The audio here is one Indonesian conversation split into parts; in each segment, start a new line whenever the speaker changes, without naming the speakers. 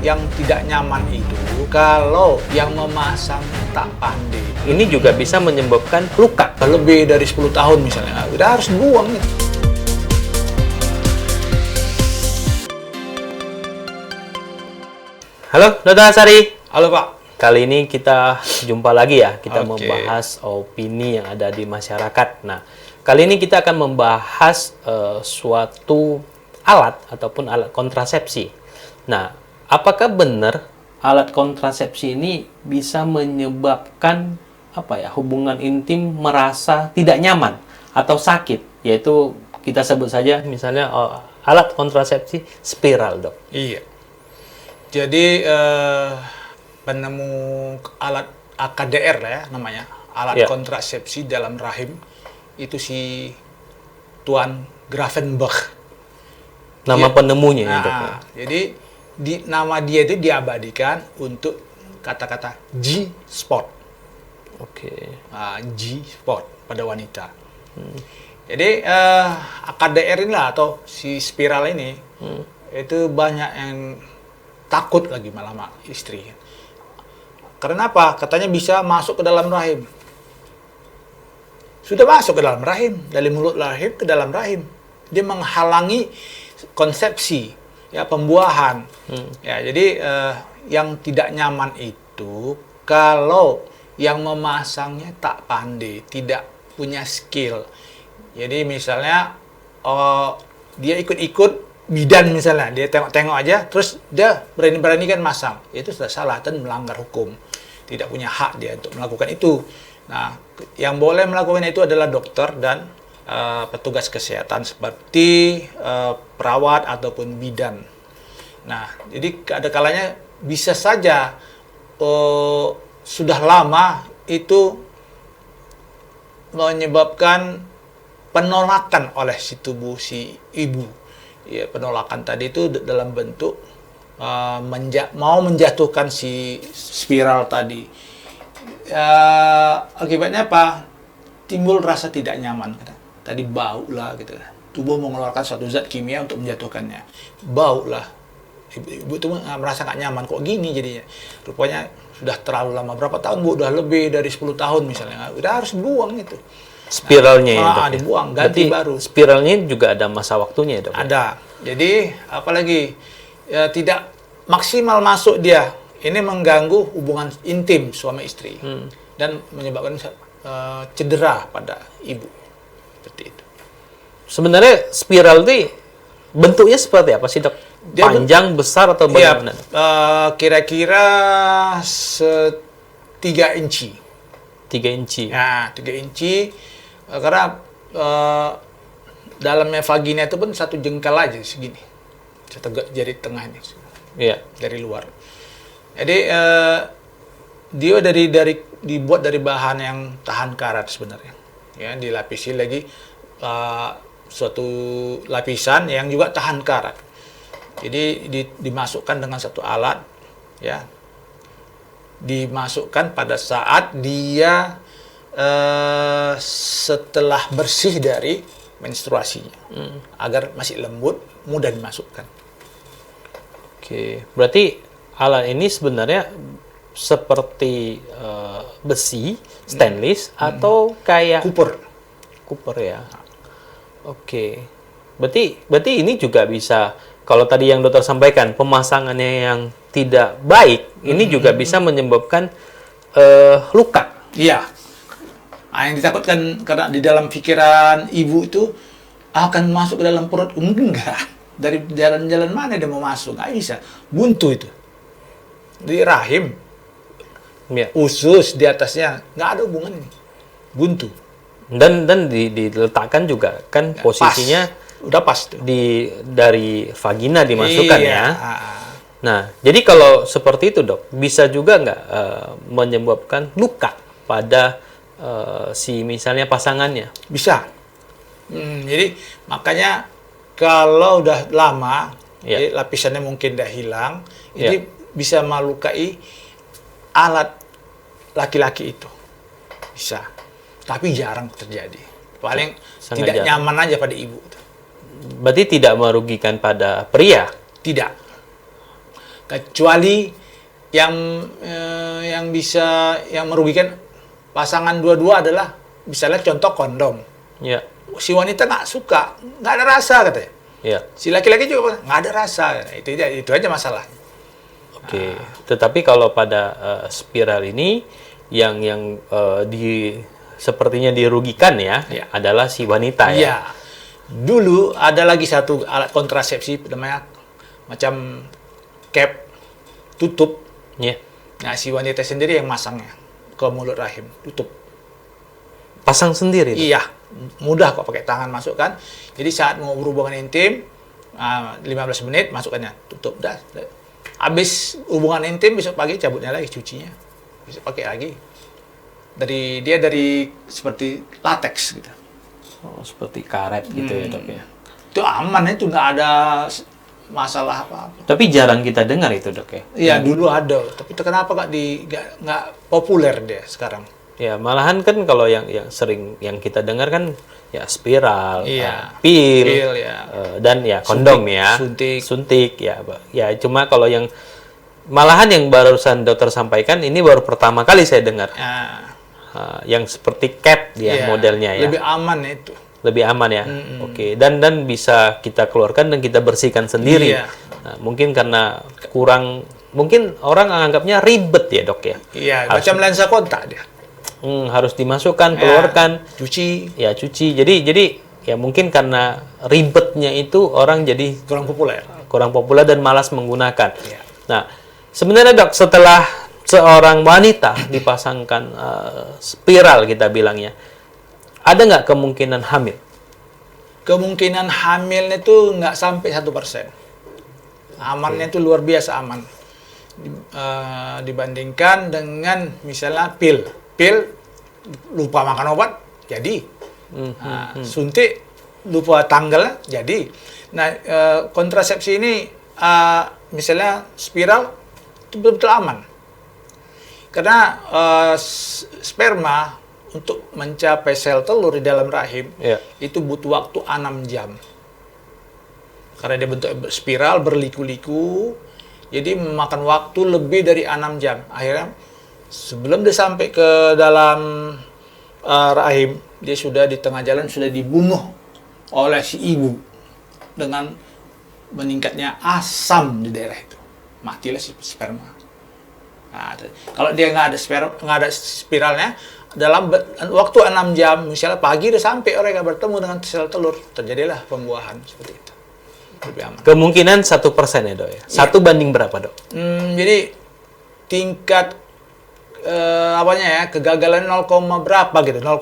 yang tidak nyaman itu kalau yang memasang tak pandai.
Ini juga bisa menyebabkan luka.
Lebih dari 10 tahun misalnya, udah harus buang itu.
Halo, Dr. Asari.
Halo Pak.
Kali ini kita jumpa lagi ya. Kita
Oke.
membahas opini yang ada di masyarakat. Nah, kali ini kita akan membahas suatu alat ataupun alat kontrasepsi. Nah, apakah benar alat kontrasepsi ini bisa menyebabkan hubungan intim merasa tidak nyaman atau sakit? Yaitu kita sebut saja misalnya alat kontrasepsi spiral, Dok.
Iya. Jadi penemu alat AKDR lah ya namanya, alat
Iya.
kontrasepsi dalam rahim itu si Tuan Grafenbach.
Nama
Iya.
penemunya ya, Dok.
Nah, jadi nama dia itu diabadikan untuk kata-kata G-spot.
Oke.
G-spot pada wanita. Jadi AKDR inilah atau si spiral ini itu banyak yang takut lagi malah sama istri. Karena apa? Katanya bisa masuk ke dalam rahim. Sudah masuk ke dalam rahim, dari mulut rahim ke dalam rahim. Dia menghalangi konsepsi, ya pembuahan. Ya, jadi yang tidak nyaman itu kalau yang memasangnya tak pandai, tidak punya skill. Jadi misalnya dia ikut-ikut bidan misalnya, dia tengok-tengok aja, terus dia berani-berani kan masang, itu sudah salah dan melanggar hukum, tidak punya hak dia untuk melakukan itu. Nah, yang boleh melakukan itu adalah dokter dan petugas kesehatan seperti perawat ataupun bidan. Nah, jadi ada kalanya bisa saja sudah lama itu menyebabkan penolakan oleh si tubuh si ibu. Ya, penolakan tadi itu dalam bentuk mau menjatuhkan si spiral tadi. Akibatnya apa? Timbul rasa tidak nyaman. Tadi bau lah gitu. Tubuh mengeluarkan suatu zat kimia untuk menjatuhkannya. Bau lah. Ibu itu merasa nggak nyaman. Kok gini jadinya? Rupanya sudah terlalu lama. Berapa tahun, Bu? Udah lebih dari 10 tahun misalnya. Udah harus buang itu.
Spiralnya ya, Dok.
Dibuang, ganti
Berarti
baru.
spiralnya juga ada masa waktunya ya, Dok?
Ada. Jadi, apalagi tidak maksimal masuk dia. Ini mengganggu hubungan intim suami istri. Dan menyebabkan cedera pada ibu. Seperti itu.
Sebenarnya spiral itu bentuknya seperti apa sih, Dok?
Dia
Panjang, besar, atau bagaimana?
Kira-kira 3 inci.
3 inci.
Nah, 3 inci. Karena dalamnya vagina itu pun 1 jengkal aja segini. 1 jari tengah ini.
Iya.
Dari luar. Jadi dia dibuat dari bahan yang tahan karat sebenarnya. Ya, dilapisi lagi suatu lapisan yang juga tahan karat. Jadi dimasukkan dengan satu alat, ya. Dimasukkan pada saat dia setelah bersih dari menstruasinya, agar masih lembut, mudah dimasukkan.
Oke. Berarti alat ini sebenarnya seperti besi, stainless, atau kayak Cooper ya. Oke. Berarti ini juga bisa, kalau tadi yang dokter sampaikan, pemasangannya yang tidak baik, ini juga bisa menyebabkan luka.
Iya. Nah, yang ditakutkan karena di dalam pikiran ibu itu akan masuk ke dalam perut. Enggak. Dari jalan-jalan mana dia mau masuk? Nggak bisa. Buntu itu. Di rahim.
Ya.
Usus di atasnya. Nggak ada hubungannya. Buntu.
Dan diletakkan juga kan posisinya
pas. Udah pas tuh.
Dari vagina dimasukkan
Iya.
ya. Nah, jadi kalau seperti itu, Dok, bisa juga nggak menyebabkan luka pada si misalnya pasangannya?
Bisa. Jadi makanya kalau udah lama,
Ya.
jadi lapisannya mungkin udah hilang, jadi bisa melukai alat laki-laki itu. Bisa. Tapi jarang terjadi. Paling
Sangat
tidak
jarang.
nyaman aja pada ibu.
Berarti tidak merugikan pada pria?
Tidak. Kecuali yang bisa yang merugikan pasangan dua-dua adalah misalnya contoh kondom.
Ya.
Si wanita nggak suka, nggak ada rasa katanya.
Ya.
Si laki-laki juga nggak ada rasa. Itu aja masalah.
Oke. Tetapi kalau pada spiral ini yang sepertinya dirugikan ya,
Ya.
adalah si wanita ya.
Iya. Dulu ada lagi satu alat kontrasepsi namanya macam cap tutup.
Ya.
Nah, si wanita sendiri yang masangnya ke mulut rahim, tutup.
Pasang sendiri.
Iya, mudah kok pakai tangan masukkan. Jadi saat mau berhubungan intim, 15 menit masukkannya, tutup dah. Habis hubungan intim besok pagi cabutnya lagi, cucinya. Bisa pakai lagi. Dari seperti latex gitu.
Oh, seperti karet gitu ya, Dok ya.
Itu aman, itu nggak ada masalah apa-apa.
Tapi jarang kita dengar itu, Dok ya.
Iya, dulu ada, tapi kenapa nggak populer dia sekarang?
Ya, malahan kan kalau yang sering yang kita dengar kan ya spiral,
Iya.
pil,
Ya.
dan ya kondom ya,
suntik
ya, ya cuma kalau yang malahan yang barusan dokter sampaikan ini baru pertama kali saya dengar, yang seperti cap dia modelnya ya,
lebih aman itu.
lebih aman ya, oke, dan bisa kita keluarkan dan kita bersihkan sendiri.
Iya.
Nah, mungkin karena mungkin orang anggapnya ribet ya, Dok ya.
Iya, macam lensa kontak dia.
Harus dimasukkan, keluarkan,
cuci.
Ya cuci. Jadi ya mungkin karena ribetnya itu orang jadi kurang populer dan malas menggunakan.
Ya.
Nah, sebenarnya Dok, setelah seorang wanita dipasangkan spiral kita bilangnya, ada nggak kemungkinan hamil?
Kemungkinan hamilnya itu nggak sampai 1%. Amannya itu luar biasa aman. Dibandingkan dengan misalnya pil lupa makan obat jadi, suntik lupa tanggal jadi. Nah, kontrasepsi ini misalnya spiral itu betul-betul aman karena sperma untuk mencapai sel telur di dalam rahim itu butuh waktu 6 jam karena dia bentuk spiral berliku-liku, jadi memakan waktu lebih dari 6 jam. Akhirnya sebelum dia sampai ke dalam rahim, dia sudah di tengah jalan sudah dibunuh oleh si ibu dengan meningkatnya asam di daerah itu. Matilah si sperma. Nah, kalau dia nggak ada spiralnya, dalam waktu 6 jam, misalnya pagi udah sampai mereka bertemu dengan sel telur, terjadilah pembuahan seperti itu. Lebih aman.
Kemungkinan 1% ya, Dok ya. 1 banding berapa, Dok?
Jadi tingkat kegagalan 0, berapa gitu, 0,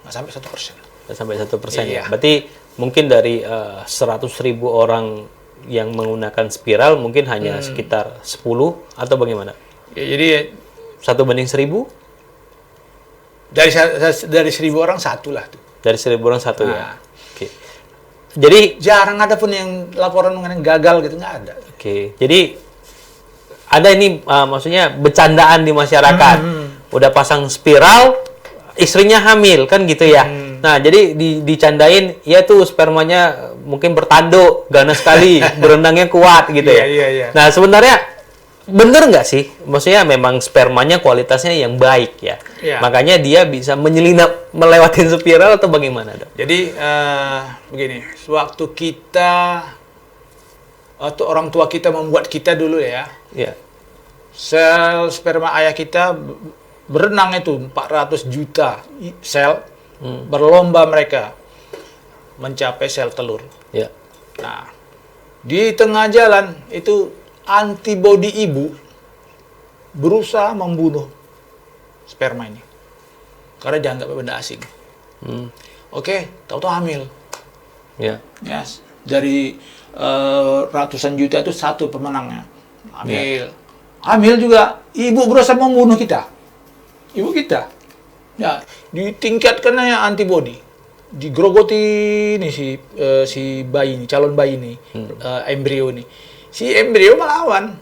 nggak sampai 1%.
Nggak sampai 1%
Iya.
ya. Berarti mungkin dari 100.000 orang yang menggunakan spiral mungkin hanya sekitar 10 atau bagaimana?
Ya, jadi
1 banding 1.000?
dari 1.000 orang satu lah tuh.
Dari 1.000 orang 1 ya. Oke. Jadi
Jarang ada pun yang laporan mengenai gagal gitu, nggak ada.
Oke, jadi ada ini maksudnya bercandaan di masyarakat. Udah pasang spiral, istrinya hamil kan gitu ya. Nah, jadi dicandain, ya tuh spermanya mungkin bertanduk, ganas sekali, berenangnya kuat gitu ya.
Iya.
Nah, sebenarnya bener nggak sih? Maksudnya memang spermanya kualitasnya yang baik ya.
Iya.
Makanya dia bisa menyelinap melewatin spiral atau bagaimana, Dok?
Jadi begini, waktu orang tua kita membuat kita dulu ya,
Iya.
sel sperma ayah kita berenang itu 400 juta sel, berlomba mereka mencapai sel telur.
Iya.
Nah, di tengah jalan itu antibodi ibu berusaha membunuh sperma ini karena dianggap benda asing. Oke, tahu-tahu hamil.
Iya.
Ya, dari ratusan juta itu satu pemenangnya. Hamil. Hamil juga ibu berusaha membunuh kita. Ibu kita. Ya, ditingkatkannya antibodi. Digrogoti ini si bayi ini, calon bayi ini, embrio ini. Si embrio melawan.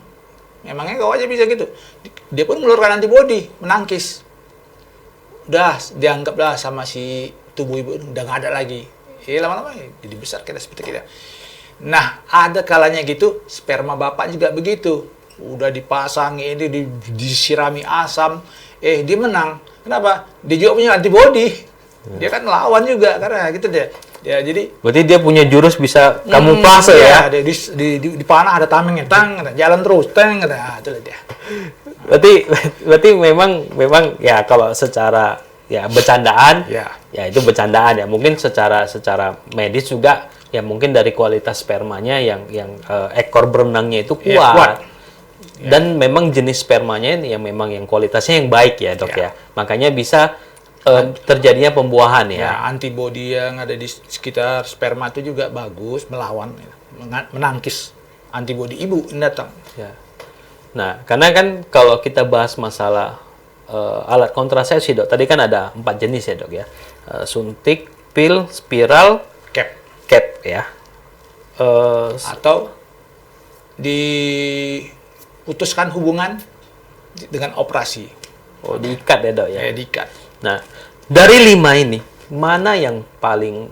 Memangnya kau aja bisa gitu. Dia pun mengeluarkan antibodi, menangkis. Udah dianggaplah sama si tubuh ibu udah nggak ada lagi. Lama-lama jadi besar kita seperti kita. Nah, ada kalanya gitu, sperma bapak juga begitu. udah dipasang ini, disirami asam, dia menang. Kenapa? Dia juga punya antibody. Dia kan lawan juga karena gitu deh. Ya jadi.
Berarti dia punya jurus bisa kamuflase ya?
Dia di panah ada tamengnya, jalan terus, nah, itulah dia.
Berarti memang ya kalau secara ya bercandaan, ya itu bercandaan ya. Mungkin secara medis juga ya mungkin dari kualitas spermanya yang ekor berenangnya itu kuat. Dan memang jenis spermanya yang memang yang kualitasnya yang baik ya dok ya. Makanya bisa terjadinya pembuahan ya.
Antibodi yang ada di sekitar sperma itu juga bagus melawan, menangkis antibodi ibu yang datang.
Ya. Nah, karena kan kalau kita bahas masalah alat kontrasepsi dok, tadi kan ada 4 jenis ya dok ya, suntik, pil, spiral, cap ya,
atau diputuskan hubungan dengan operasi.
Diikat ya dok ya.
Diikat.
Nah, dari 5 ini mana yang paling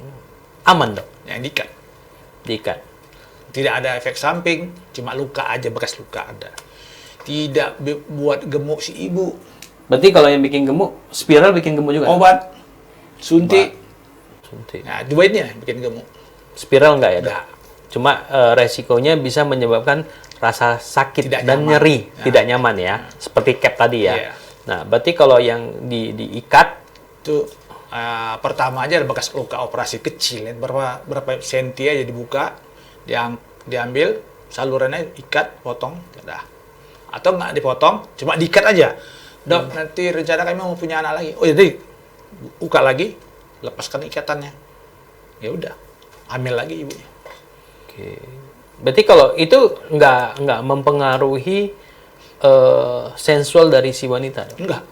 aman dok?
Yang diikat.
Diikat.
Tidak ada efek samping, cuma luka aja, bekas luka ada. Tidak buat gemuk si ibu.
Berarti kalau yang bikin gemuk, spiral bikin gemuk juga?
Obat, suntik.
Suntik.
Nah, dua ini yang bikin gemuk.
Spiral enggak ya dok?
Enggak.
Cuma resikonya bisa menyebabkan rasa sakit
Tidak
dan
nyaman.
nyeri, tidak nyaman ya. Seperti cap tadi ya. Nah, berarti kalau yang diikat
itu pertama aja ada bekas luka operasi kecil, berapa senti aja dibuka, diambil salurannya, ikat, potong, udah. Atau nggak dipotong, cuma diikat aja. Dok, nanti rencana kami mau punya anak lagi. Oh jadi buka lagi, lepaskan ikatannya. Ya udah, hamil lagi ibunya.
Oke. Berarti kalau itu nggak mempengaruhi sensual dari si wanita? Dok?
Enggak.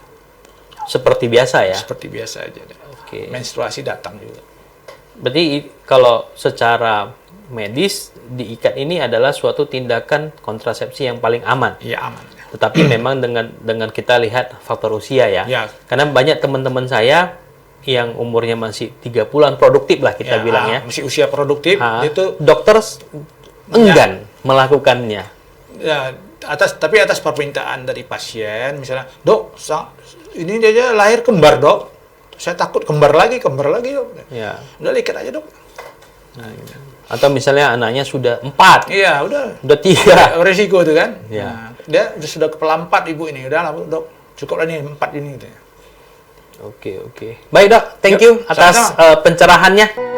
Seperti biasa ya?
Seperti biasa aja.
Oke.
Menstruasi datang juga.
Berarti kalau secara medis diikat ini adalah suatu tindakan kontrasepsi yang paling aman.
Iya aman.
Tetapi memang dengan kita lihat faktor usia ya.
Ya.
Karena banyak teman-teman saya yang umurnya masih 30-an produktif lah kita bilang ya.
Masih usia produktif, itu
dokter enggan melakukannya.
Ya, tapi atas permintaan dari pasien, misalnya, dok, ini dia lahir kembar dok, saya takut kembar lagi dok.
Ya.
Udah ikat aja dok.
Nah, gitu. Atau misalnya anaknya sudah 4.
Iya, udah
3.
Resiko itu kan.
Ya.
Nah, dia sudah kepala 4 ibu ini, udah lah dok, cukup lah nih 4 ini gitu.
Oke. Baik dok, thank you atas pencerahannya.